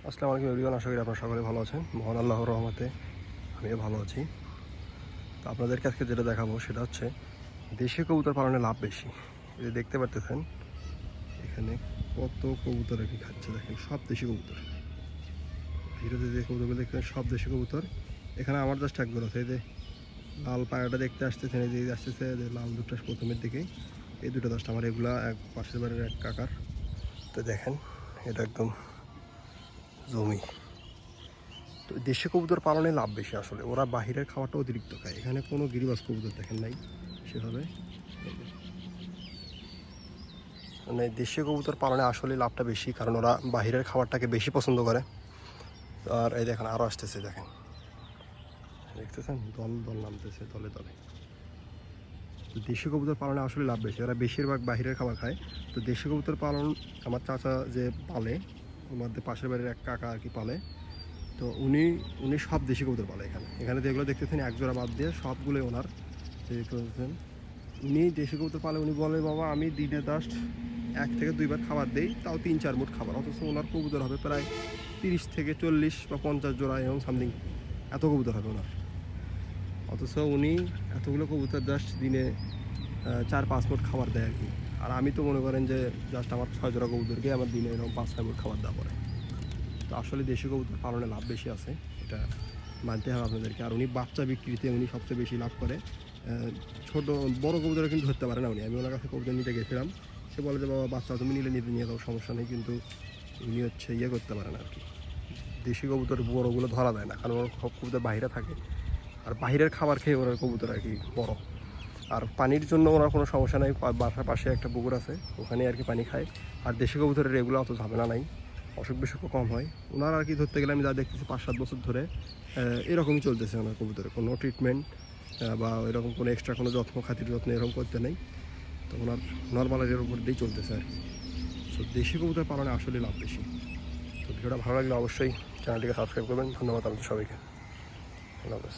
আসসালামু আলাইকুম এভরিওয়ান, আশা করি আপনারা সকলে ভালো আছেন। মহান আল্লাহর রহমতে আমিও ভালো আছি। তো আপনাদেরকে আজকে যেটা দেখাবো সেটা হচ্ছে দেশি কবুতর পালনে লাভ বেশি। এই দেখতে পারতেছেন এখানে কত কবুতর আর কি খাচ্ছে, দেখেন সব দেশি কবুতর। ভিডিওতে যে কবুতরগুলো দেখতেন সব দেশি কবুতর। এখানে আমার জাস্ট একজন আছে, এই যে লাল পায়রাটা দেখতে আসতেছেন, এই যে আসতেছে লাল দুটো প্রথমের দিকে, এই দুটো জাস্ট আমার, এগুলা এক পাশের বাড়ির এক কাকার। তো দেখেন এটা একদম জমি। তো দেশি কবুতর পালনে লাভ বেশি আসলে, ওরা বাহিরের খাবারটা অতিরিক্ত খায়। এখানে কোনো গিরিবাজ কবুতর দেখেন নাই সেভাবে। মানে দেশি কবুতর পালনে আসলে লাভটা বেশি, কারণ ওরা বাহিরের খাবারটাকে বেশি পছন্দ করে। আর এই দেখেন আরও আসতেছে, দেখেন দেখতেছেন দল দল নামতেছে দলে দলে। তো দেশি কবুতর পালনে আসলে লাভ বেশি, ওরা বেশিরভাগ বাহিরের খাবার খায়। তো দেশি কবুতর পালন আমার চাচা যে পালে, আমাদের পাশের বাড়ির এক কাকা আর কি পালে। তো উনি সব দেশি কবুতর পালে এখানে। এখানে যেগুলো দেখতেছেন এক জোড়া বাদ দিয়ে সবগুলোই ওনার। দেখতেছেন উনি দেশি কবুতর পালে, উনি বলে বাবা আমি দিনে জাস্ট 1 থেকে 2 বার খাবার দেই, তাও 3-4 মুঠ খাবার। অথচ ওনার কবুতর হবে প্রায় 30 থেকে 40 বা 50 জোড়া এবং সামথিং, এত কবুতর হবে ওনার। অথচ উনি এতগুলো কবুতর জাস্ট দিনে 4-5 মুঠ খাবার দেয় আর কি। আর আমি তো মনে করেন যে জাস্ট আমার 6 জোড়া কবুতরকে আমার দিনে এরকম 5-6 মুঠ খাবার দেওয়া পড়ে। তো আসলে দেশি কবুতর পালনে লাভ বেশি আছে, এটা মানতে হবে আপনাদেরকে। আর উনি বাচ্চা বিক্রিতে উনি সবচেয়ে বেশি লাভ করে। ছোটো বড় কবুতর কিন্তু ধরতে পারে না উনি। আমি ওনার কাছে কবুতর নিতে গেছিলাম, সে বলে যে বাবা বাচ্চা তুমি নিয়ে যাও, সমস্যা নেই। কিন্তু উনি হচ্ছে ইয়ে করতে পারে না আর কি, দেশি কবুতর বড়োগুলো ধরা দেয় না, কারণ ওর কবুতর বাইরে থাকে। আর বাইরের খাবার খেয়ে ওনার কবুতর আর কি বড়। আর পানির জন্য ওনার কোনো সমস্যা নাই, বাসার পাশে একটা পুকুর আছে, ওখানে আর কি পানি খায়। আর দেশি কবুতরের এগুলো অত ঝামেলা নাই, অসুখ বিসুখও কম হয় ওনার আর কি। ধরতে গেলে আমি যা দেখতেছি 5-7 বছর ধরে এরকমই চলতেছে ওনার কবুতরে, কোনো ট্রিটমেন্ট বা এরকম কোনো এক্সট্রা কোনো খাতির যত্ন এরকম করতে নেই। তো ওনার নর্মালের উপর দিয়েই চলতেছে আর কি। তো দেশি কবুতর পালনে আসলে লাভ বেশি। তো ভিডিওটা ভালো লাগলে অবশ্যই চ্যানেলটিকে সাবস্ক্রাইব করবেন। ধন্যবাদ আপনাদের সবাইকে। আল্লাহ হাফেজ।